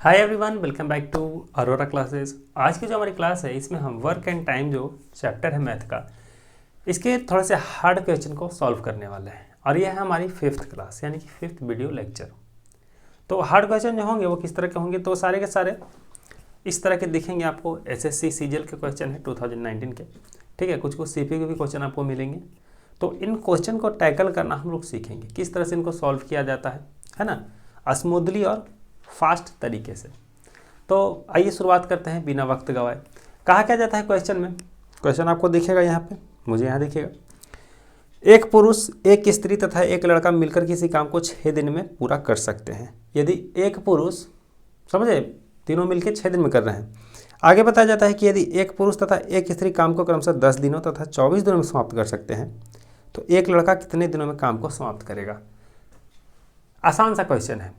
Hi everyone, welcome back to Arora classes. आज की जो हमारी क्लास है इसमें हम वर्क एंड टाइम जो चैप्टर है मैथ का, इसके थोड़े से हार्ड क्वेश्चन को सॉल्व करने वाले हैं। और ये है हमारी 5th क्लास यानी कि 5th वीडियो लेक्चर। तो हार्ड क्वेश्चन जो होंगे वो किस तरह के होंगे, तो सारे के सारे इस तरह के दिखेंगे आपको। एसएससी सीजीएल के क्वेश्चन है 2019 के, ठीक है। कुछ सीपी के भी क्वेश्चन आपको मिलेंगे। तो इन क्वेश्चन को टैकल करना हम लोग सीखेंगे, किस तरह से इनको सॉल्व किया जाता है ना, स्मूथली और फास्ट तरीके से। तो आइए शुरुआत करते हैं बिना वक्त गवाए। कहा क्या जाता है क्वेश्चन में, क्वेश्चन आपको दिखेगा यहाँ पे, मुझे यहाँ दिखेगा। एक पुरुष, एक स्त्री तथा एक लड़का मिलकर किसी काम को 6 दिन में पूरा कर सकते हैं। यदि एक पुरुष, समझे, तीनों मिलकर 6 दिन में कर रहे हैं। आगे बताया जाता है कि यदि एक पुरुष तथा एक स्त्री काम को क्रमशः 10 दिनों तथा 24 दिनों में समाप्त कर सकते हैं तो एक लड़का कितने दिनों में काम को समाप्त करेगा। आसान सा क्वेश्चन है,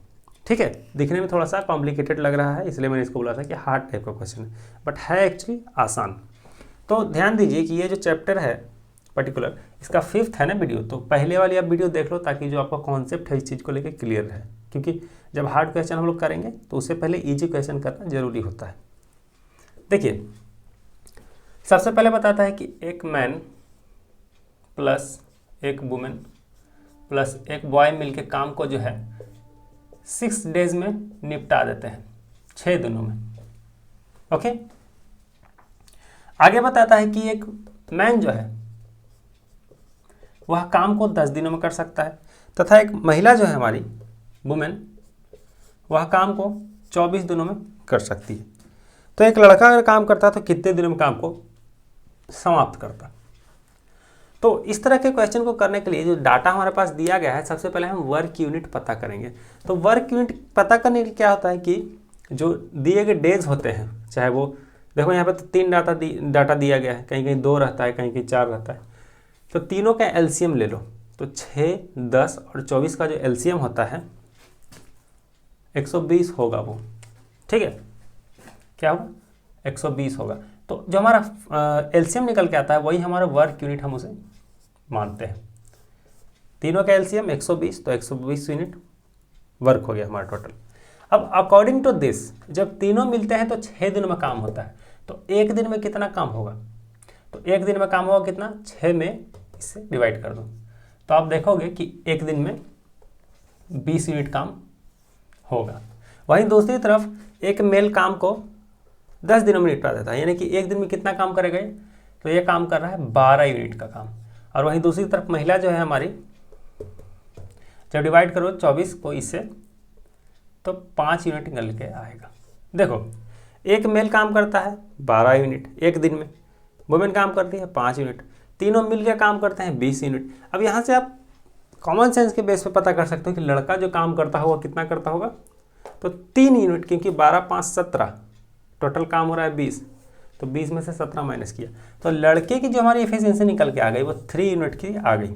ठीक है। दिखने में थोड़ा सा कॉम्प्लिकेटेड लग रहा है, इसलिए मैंने इसको बोला था कि हार्ड टाइप का क्वेश्चन है, बट है एक्चुअली आसान। तो ध्यान दीजिए कि ये जो चैप्टर है पर्टिकुलर, इसका 5th है ना वीडियो, तो पहले वाली आप वीडियो देख लो ताकि जो आपका कॉन्सेप्ट है इस चीज़ को लेकर क्लियर रहे। क्योंकि जब हार्ड क्वेश्चन हम लोग करेंगे तो उससे पहले ईजी क्वेश्चन करना जरूरी होता है। देखिए, सबसे पहले बताता है कि एक मैन प्लस एक वुमेन प्लस एक बॉय मिलके काम को जो है 6 डेज में निपटा देते हैं, 6 दिनों में। ओके। आगे बताता है कि एक मैन जो है वह काम को 10 दिनों में कर सकता है तथा एक महिला जो है हमारी वुमेन, वह काम को 24 दिनों में कर सकती है। तो एक लड़का अगर काम करता है तो कितने दिनों में काम को समाप्त करता। तो इस तरह के क्वेश्चन को करने के लिए जो डाटा हमारे पास दिया गया है, सबसे पहले हम वर्क यूनिट पता करेंगे। तो वर्क यूनिट पता करने के लिए क्या होता है कि जो दिए गए डेज होते हैं, चाहे वो देखो यहाँ पे तो 3 डाटा दिया गया है, कहीं कहीं 2 रहता है, कहीं कहीं 4 रहता है। तो तीनों का एलसीएम ले लो, तो 6, 10 और 24 का जो एलसीएम होता है 120 होगा वो, ठीक है। क्या होगा, 120 होगा। तो जो हमारा एलसीएम निकल के आता है वही हमारा वर्क यूनिट हम उसे मानते हैं। तीनों का एलसीएम 120, तो 120 यूनिट वर्क हो गया हमारा टोटल। अब अकॉर्डिंग टू दिस, जब तीनों मिलते हैं तो 6 दिन में काम होता है। तो एक दिन में कितना काम होगा, तो एक दिन में काम होगा कितना, 6 में इससे डिवाइड कर दो। तो आप देखोगे कि एक दिन में 20 यूनिट काम होगा। वहीं दूसरी तरफ एक मेल काम को 10 दिनों में निपटा देता है, यानी कि एक दिन में कितना काम करेगा, तो ये काम कर रहा है 12 यूनिट का काम। और वहीं दूसरी तरफ महिला जो है हमारी, जब डिवाइड करो 24 को इससे तो 5 यूनिट निकल के आएगा। देखो, एक मेल काम करता है 12 यूनिट एक दिन में, वुमेन काम करती है 5 यूनिट, तीनों मिलकर काम करते हैं 20 यूनिट। अब यहाँ से आप कॉमन सेंस के बेस पे पता कर सकते हो कि लड़का जो काम करता होगा कितना करता होगा, तो 3 यूनिट, क्योंकि 12, 5, 17 टोटल काम हो रहा है 20, तो 20 में से 17 माइनस किया तो लड़के की जो हमारी एफिशिएंसी निकल के आ गई वो 3 यूनिट की आ गई।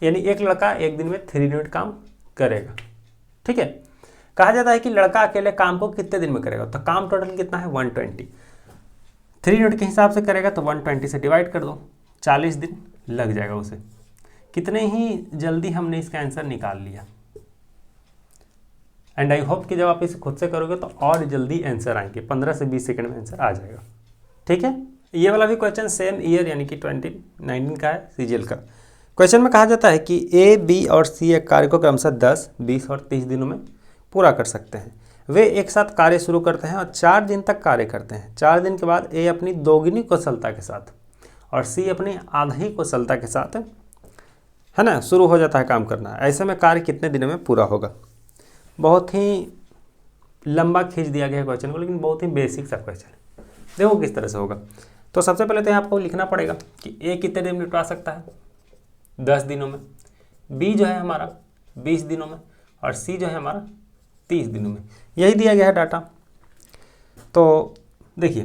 यानी एक लड़का एक दिन में 3 यूनिट काम करेगा, ठीक है। कहा जाता है कि लड़का अकेले काम को कितने दिन में करेगा, तो काम टोटल कितना है 120, 3 यूनिट के हिसाब से करेगा तो 120 से डिवाइड कर दो, 40 दिन लग जाएगा उसे। कितने ही जल्दी हमने इसका आंसर निकाल लिया। एंड आई होप कि जब आप इसे खुद से करोगे तो और जल्दी आंसर आएंगे, 15 से 20 सेकंड में आंसर आ जाएगा, ठीक है। ये वाला भी क्वेश्चन सेम ईयर यानी कि 2019 का है, सीजीएल का। क्वेश्चन में कहा जाता है कि ए, बी और सी एक कार्य को क्रमशः 10, 20 और 30 दिनों में पूरा कर सकते हैं। वे एक साथ कार्य शुरू करते हैं और 4 दिन तक कार्य करते हैं। 4 दिन के बाद ए अपनी दोगुनी कुशलता के साथ और सी अपनी आधी कुशलता के साथ, है ना, शुरू हो जाता है काम करना। ऐसे में कार्य कितने दिनों में पूरा होगा। बहुत ही लंबा खींच दिया गया क्वेश्चन को, लेकिन बहुत ही बेसिक सा क्वेश्चन है। देखो किस तरह से होगा। तो सबसे पहले तो आपको लिखना पड़ेगा कि ए कितने दिन में निपटा सकता है, 10 दिनों में, बी जो है हमारा 20 दिनों में और सी जो है हमारा 30 दिनों में। यही दिया गया है डाटा। तो देखिए,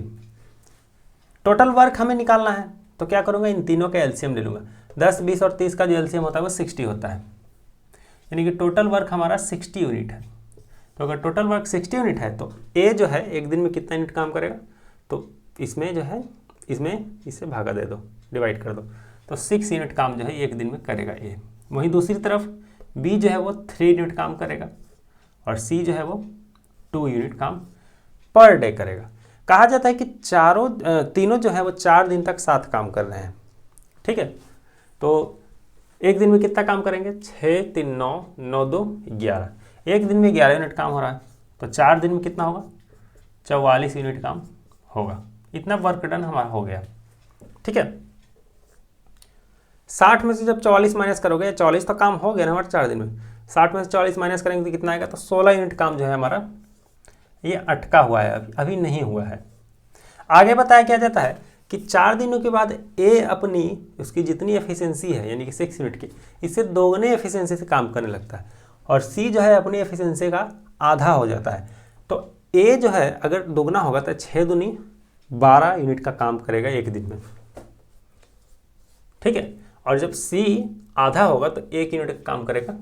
टोटल वर्क हमें निकालना है, तो क्या करूँगा, इन तीनों का एलसीएम ले लूँगा। 10, 20 और 30 का जो एलसीएम होता है वो 60 होता है, यानी कि टोटल वर्क हमारा 60 यूनिट है। तो अगर टोटल वर्क 60 यूनिट है तो ए जो है एक दिन में कितना यूनिट काम करेगा, तो इसमें जो है इसमें इससे भागा दे दो, डिवाइड कर दो, तो 6 यूनिट काम जो है एक दिन में करेगा ए। वहीं दूसरी तरफ बी जो है वो 3 यूनिट काम करेगा और सी जो है वो 2 यूनिट काम पर डे करेगा। कहा जाता है कि तीनों जो है वो 4 दिन तक साथ काम कर रहे हैं। ठीक है, तो एक दिन में कितना काम करेंगे, 6 3 9 9 2 11, एक दिन में 11 यूनिट काम हो रहा है, तो 4 दिन में कितना होगा, 44 यूनिट काम होगा। इतना वर्क डन हमारा हो गया। ठीक है, 60 में से जब 44 माइनस करोगे, 44 तो काम हो गया ना हमारे 4 दिन में, 60 में से 44 माइनस करेंगे तो कितना आएगा, तो 16 यूनिट काम जो है हमारा ये अटका हुआ है, अभी नहीं हुआ है। आगे बताया क्या जाता है कि 4 दिनों के बाद ए अपनी उसकी जितनी एफिशिएंसी है यानी कि 6 यूनिट की, इससे दोगुने एफिशिएंसी से काम करने लगता है, और सी जो है अपनी एफिशिएंसी का आधा हो जाता है। तो ए जो है अगर दोगुना होगा तो 6 दूनी 12 यूनिट का काम करेगा एक दिन में। ठीक है, और जब सी आधा होगा तो 1 यूनिट का काम करेगा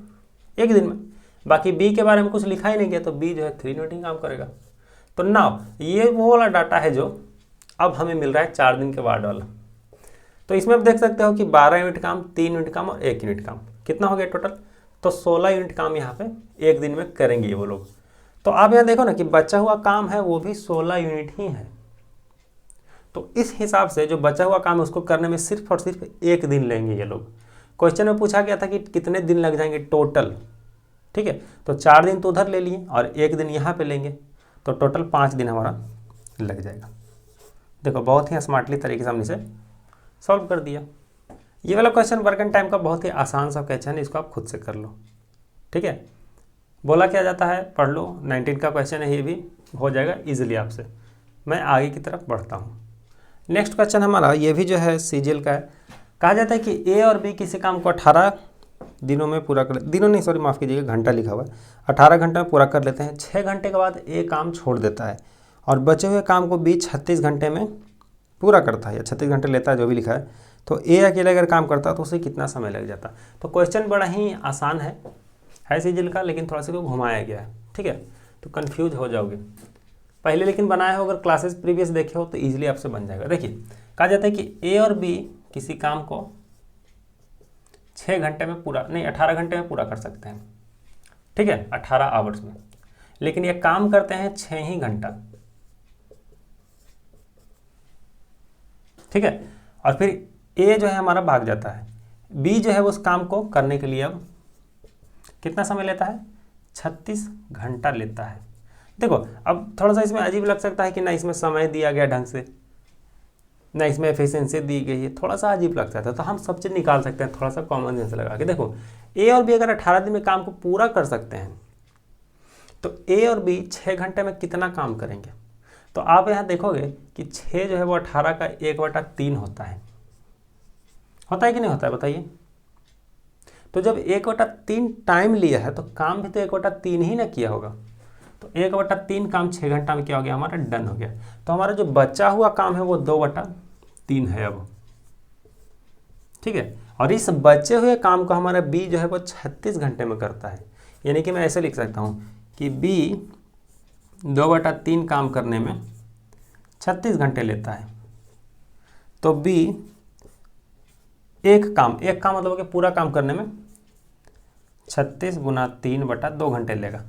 एक दिन में। बाकी बी के बारे में कुछ लिखा ही नहीं गया, तो बी जो है 3 यूनिट ही काम करेगा। तो नाउ ये वो वाला डाटा है जो अब हमें मिल रहा है 4 दिन के बाद वाला। तो इसमें आप देख सकते हो कि 12 यूनिट काम, 3 यूनिट काम और 1 यूनिट काम, कितना हो गया टोटल, तो 16 यूनिट काम यहाँ पे एक दिन में करेंगे वो लोग। तो आप यहाँ देखो ना कि बचा हुआ काम है वो भी 16 यूनिट ही है। तो इस हिसाब से जो बचा हुआ काम है उसको करने में सिर्फ और सिर्फ 1 दिन लेंगे ये लोग। क्वेश्चन में पूछा गया था कि कितने दिन लग जाएंगे टोटल। ठीक है, तो 4 दिन तो उधर ले लिए और 1 दिन यहाँ पे लेंगे, तो टोटल 5 दिन हमारा लग जाएगा। देखो बहुत ही स्मार्टली तरीके से हमने इसे सॉल्व कर दिया। ये वाला क्वेश्चन वर्क एंड टाइम का बहुत ही आसान सा क्वेश्चन है, इसको आप खुद से कर लो। ठीक है, बोला क्या जाता है, पढ़ लो, 19 का क्वेश्चन है, ये भी हो जाएगा इजीली आपसे। मैं आगे की तरफ बढ़ता हूँ। नेक्स्ट क्वेश्चन हमारा ये भी जो है सीजीएल का है। कहा जाता है कि ए और बी किसी काम को 18 दिनों में पूरा कर, दिनों नहीं सॉरी माफ़ कीजिएगा, घंटा लिखा हुआ है, 18 घंटे में पूरा कर लेते हैं। 6 घंटे के बाद ए काम छोड़ देता है और बचे हुए काम को बी 36 घंटे में पूरा करता है या 36 घंटे लेता है, जो भी लिखा है। तो ए अकेले अगर काम करता है तो उसे कितना समय लग जाता। तो क्वेश्चन बड़ा ही आसान है सीजीएल का, लेकिन थोड़ा सा को घुमाया गया है। ठीक है, तो कन्फ्यूज हो जाओगे। पहले लेकिन बनाया हो, अगर क्लासेस प्रीवियस देखे हो तो ईजिली आपसे बन जाएगा। देखिए कहा जाता है कि ए और बी किसी काम को 6 घंटे में पूरा नहीं 18 घंटे में पूरा कर सकते हैं। ठीक है, 18 आवर्स में, लेकिन ये काम करते हैं 6 ही घंटा। ठीक है, और फिर ए जो है हमारा भाग जाता है, बी जो है उस काम को करने के लिए अब कितना समय लेता है, 36 घंटा लेता है। देखो अब थोड़ा सा इसमें अजीब लग सकता है कि ना इसमें समय दिया गया ढंग से, ना इसमें एफिशिएंसी दी गई है, थोड़ा सा अजीब लगता है। तो हम सब चीज़ निकाल सकते हैं थोड़ा सा कॉमन सेंस लगा के। देखो ए और बी अगर 18 दिन में काम को पूरा कर सकते हैं तो ए और बी 6 घंटे में कितना काम करेंगे। तो आप यहाँ देखोगे कि 6 जो है वो 18 का 1/3 होता है कि नहीं होता है, बताइए। तो जब 1/3 टाइम लिया है तो काम भी तो 1/3 ही ना किया होगा। तो 1/3 काम 6 घंटा में क्या हो गया, हमारा डन हो गया। तो हमारा जो बचा हुआ काम है वो 2/3 है अब। ठीक है, और इस बचे हुए काम को हमारा बी जो है वो 36 घंटे में करता है। यानी कि मैं ऐसे लिख सकता हूँ कि बी 2/3 काम करने में 36 घंटे लेता है। तो बी एक काम मतलब कि पूरा काम करने में 36 × 3/2 घंटे लेगा।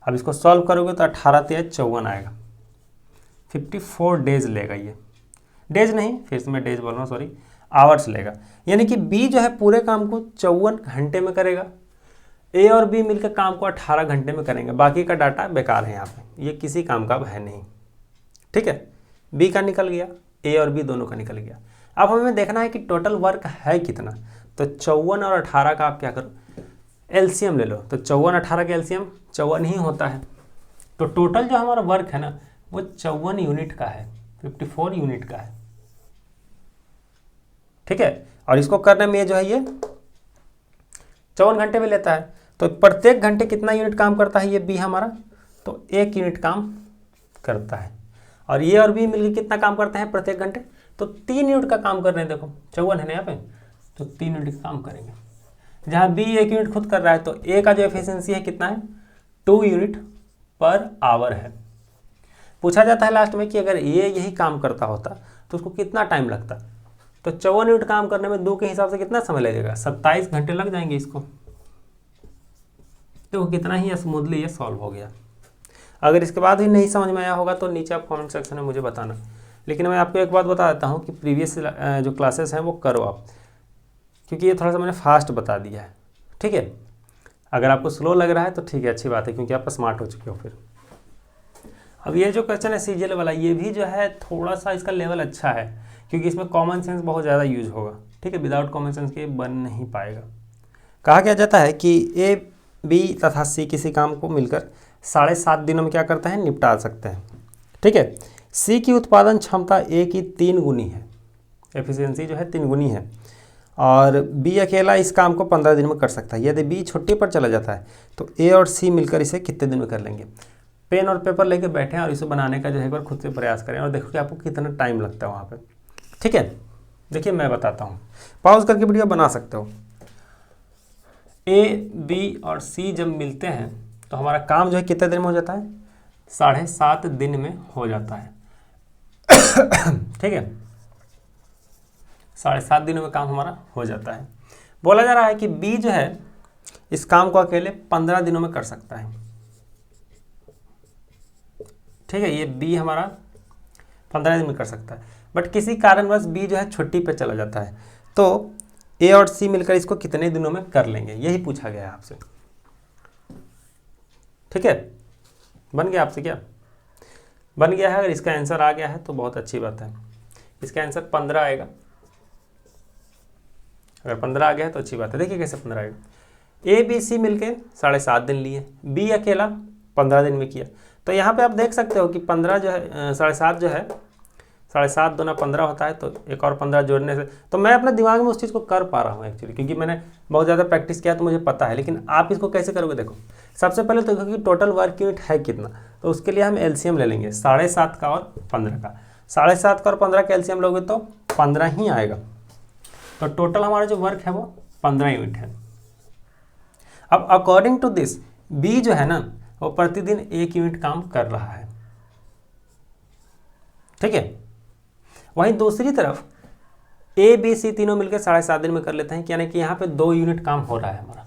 अब इसको सॉल्व करोगे तो 18 × 3 = 54 आएगा। 54 डेज लेगा ये, डेज नहीं, फिर से मैं डेज बोल रहा हूँ सॉरी, आवर्स लेगा। यानी कि बी जो है पूरे काम को 54 घंटे में करेगा, ए और बी मिलकर काम को 18 घंटे में करेंगे। बाकी का डाटा बेकार है यहाँ पे, ये किसी काम का है नहीं। ठीक है, बी का निकल गया, ए और बी दोनों का निकल गया। अब हमें देखना है कि टोटल वर्क है कितना। तो 54 और 18 का आप क्या करो, एलसीएम ले लो। तो 54 18 का एलसीएम 54 ही होता है। तो टोटल जो हमारा वर्क है ना वो 54 यूनिट का है, 54 यूनिट का है। ठीक है, और इसको करने में जो है ये 54 घंटे में लेता है। तो प्रत्येक घंटे कितना यूनिट काम करता है ये बी हमारा, तो 1 यूनिट काम करता है। और ये और बी मिलकर कितना काम करते हैं प्रत्येक घंटे, तो 3 यूनिट का काम कर रहे हैं। देखो 54 है ना यहाँ पे, तो 3 यूनिट का काम करेंगे। जहाँ बी 1 यूनिट खुद कर रहा है तो ए का जो एफिशिएंसी है कितना है, 2 यूनिट पर आवर है। पूछा जाता है लास्ट में कि अगर ये यही काम करता होता तो उसको कितना टाइम लगता। तो 54 यूनिट काम करने में 2 के हिसाब से कितना समय लगेगा, 27 घंटे लग जाएंगे इसको। तो कितना ही स्मूथली ये सॉल्व हो गया। अगर इसके बाद भी नहीं समझ में आया होगा तो नीचे आप कमेंट सेक्शन में मुझे बताना। लेकिन मैं आपको एक बात बता देता हूँ कि प्रीवियस जो क्लासेस हैं वो करो आप, क्योंकि ये थोड़ा सा मैंने फास्ट बता दिया है। ठीक है, अगर आपको स्लो लग रहा है तो ठीक है, अच्छी बात है, क्योंकि आप स्मार्ट हो चुके हो फिर। अब ये जो क्वेश्चन है सीजीएल वाला, ये भी जो है थोड़ा सा इसका लेवल अच्छा है, क्योंकि इसमें कॉमन सेंस बहुत ज़्यादा यूज होगा। ठीक है, विदाउट कॉमन सेंस के बन नहीं पाएगा। कहा क्या जाता है कि ए, बी तथा सी किसी काम को मिलकर 7.5 दिनों में क्या करते हैं, निपटा सकते हैं। ठीक है, सी की उत्पादन क्षमता ए की 3 गुनी है, एफिशिएंसी जो है 3 गुनी है, और बी अकेला इस काम को 15 दिन में कर सकता है। यदि बी छुट्टी पर चला जाता है तो ए और सी मिलकर इसे कितने दिन में कर लेंगे। पेन और पेपर लेके बैठे और इसे बनाने का जो है एक बार खुद से प्रयास करें और देखो कि आपको कितना टाइम लगता है वहाँ पे। ठीक है, देखिए मैं बताता हूँ, पॉज करके वीडियो बना सकते हो। ए, बी और सी जब मिलते हैं तो हमारा काम जो है कितने दिन में हो जाता है, 7.5 दिन में हो जाता है। ठीक है, 7.5 दिनों में काम हमारा हो जाता है। बोला जा रहा है कि बी जो है इस काम को अकेले 15 दिनों में कर सकता है। ठीक है, ये बी हमारा 15 दिन में कर सकता है, बट किसी कारणवश बी जो है छुट्टी पे चला जाता है, तो ए और सी मिलकर इसको कितने दिनों में कर लेंगे, यही पूछा गया है आपसे। ठीक है, बन गया आपसे, क्या बन गया है? अगर इसका आंसर आ गया है तो बहुत अच्छी बात है। इसका आंसर 15 आएगा। अगर 15 आ गया है तो अच्छी बात है। देखिए कैसे 15 आएगा। ए, बी, सी मिलके 7.5 दिन लिए, बी अकेला 15 दिन में किया। तो यहाँ पे आप देख सकते हो कि 15 जो है 7.5 जो है 7.5 दूना 15 होता है, तो एक और 15 जोड़ने से, तो मैं अपने दिमाग में उस चीज़ को कर पा रहा हूँ एक्चुअली, क्योंकि मैंने बहुत ज़्यादा प्रैक्टिस किया तो मुझे पता है। लेकिन आप इसको कैसे करोगे, देखो सबसे पहले तो देखो कि टोटल वर्क यूनिट है कितना, तो उसके लिए हम एलसीएम ले लेंगे 7.5 का और 15 का। 7.5 का और 15 का एलसीएम लोगे तो 15 ही आएगा। तो टोटल हमारा जो वर्क है वो 15 यूनिट है। अब अकॉर्डिंग टू दिस बी जो है ना वो प्रतिदिन 1 यूनिट काम कर रहा है। ठीक है, वहीं दूसरी तरफ ए, बी, सी तीनों मिलकर 7.5 दिन में कर लेते हैं, यानी कि यहाँ पे 2 यूनिट काम हो रहा है हमारा।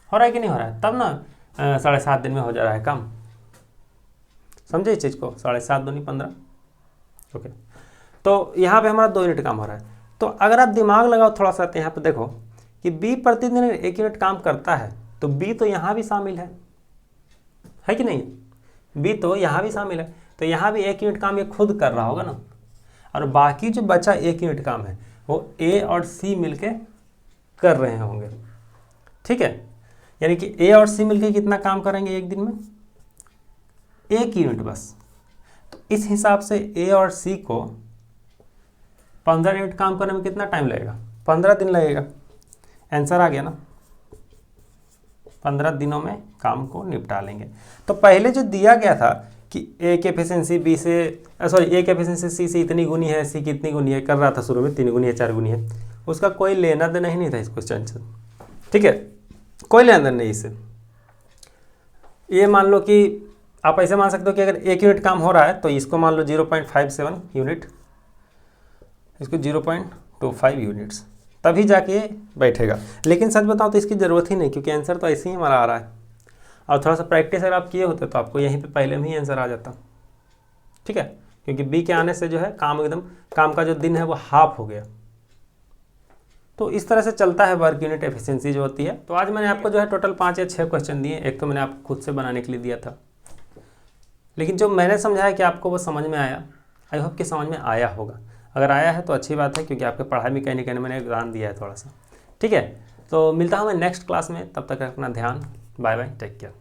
हो रहा है कि नहीं हो रहा है? तब ना 7.5 दिन में हो जा रहा है काम। समझे इस चीज़ को? 7.5 दूनी 15। ओके, तो यहाँ पे हमारा 2 यूनिट काम हो रहा है। तो अगर आप दिमाग लगाओ थोड़ा सा, तो यहाँ पे देखो कि बी प्रतिदिन 1 यूनिट काम करता है, तो बी तो यहाँ भी शामिल है कि नहीं? बी तो यहाँ भी शामिल है, तो यहाँ भी 1 यूनिट काम ये खुद कर रहा होगा ना, और बाकी जो बचा 1 यूनिट काम है वो ए और सी मिलके कर रहे होंगे। ठीक है, यानी कि ए और सी मिलके कितना काम करेंगे एक दिन में? 1 यूनिट बस। तो इस हिसाब से ए और सी को 15 यूनिट काम करने में कितना टाइम लगेगा? 15 दिन लगेगा। आंसर आ गया ना, 15 दिनों में काम को निपटा लेंगे। तो पहले जो दिया गया था कि ए की एफिशिएंसी बी से ए की एफिशिएंसी सी से इतनी गुनी है, सी की इतनी गुनी है, कर रहा था शुरू में 3 गुनी है 4 गुनी है, उसका कोई लेना देना ही नहीं था इस क्वेश्चन से। ठीक है, कोई लेना देना नहीं इससे। ये मान लो कि आप ऐसे मान सकते हो कि अगर 1 यूनिट काम हो रहा है तो इसको मान लो 0.57 यूनिट, इसको 0.25 यूनिट्स, तभी जाके बैठेगा। लेकिन सच बताओ तो इसकी ज़रूरत ही नहीं, क्योंकि आंसर तो ऐसे ही हमारा आ रहा है, और थोड़ा सा प्रैक्टिस अगर आप किए होते तो आपको यहीं पे पहले में ही आंसर आ जाता। ठीक है, क्योंकि बी के आने से जो है काम का जो दिन है वो हाफ हो गया। तो इस तरह से चलता है वर्क यूनिट एफिशिएंसी जो होती है। तो आज मैंने आपको जो है टोटल 5 या 6 क्वेश्चन दिए। एक तो मैंने आपको खुद से बनाने के लिए दिया था, लेकिन जो मैंने समझाया कि आपको वो समझ में आया, आई होप कि समझ में आया होगा। अगर आया है तो अच्छी बात है, क्योंकि आपके पढ़ाई में कहीं ना कहीं मैंने योगदान दिया है थोड़ा सा। ठीक है, तो मिलता हूँ मैं नेक्स्ट क्लास में, तब तक अपना ध्यान, बाय बाय, टेक केयर।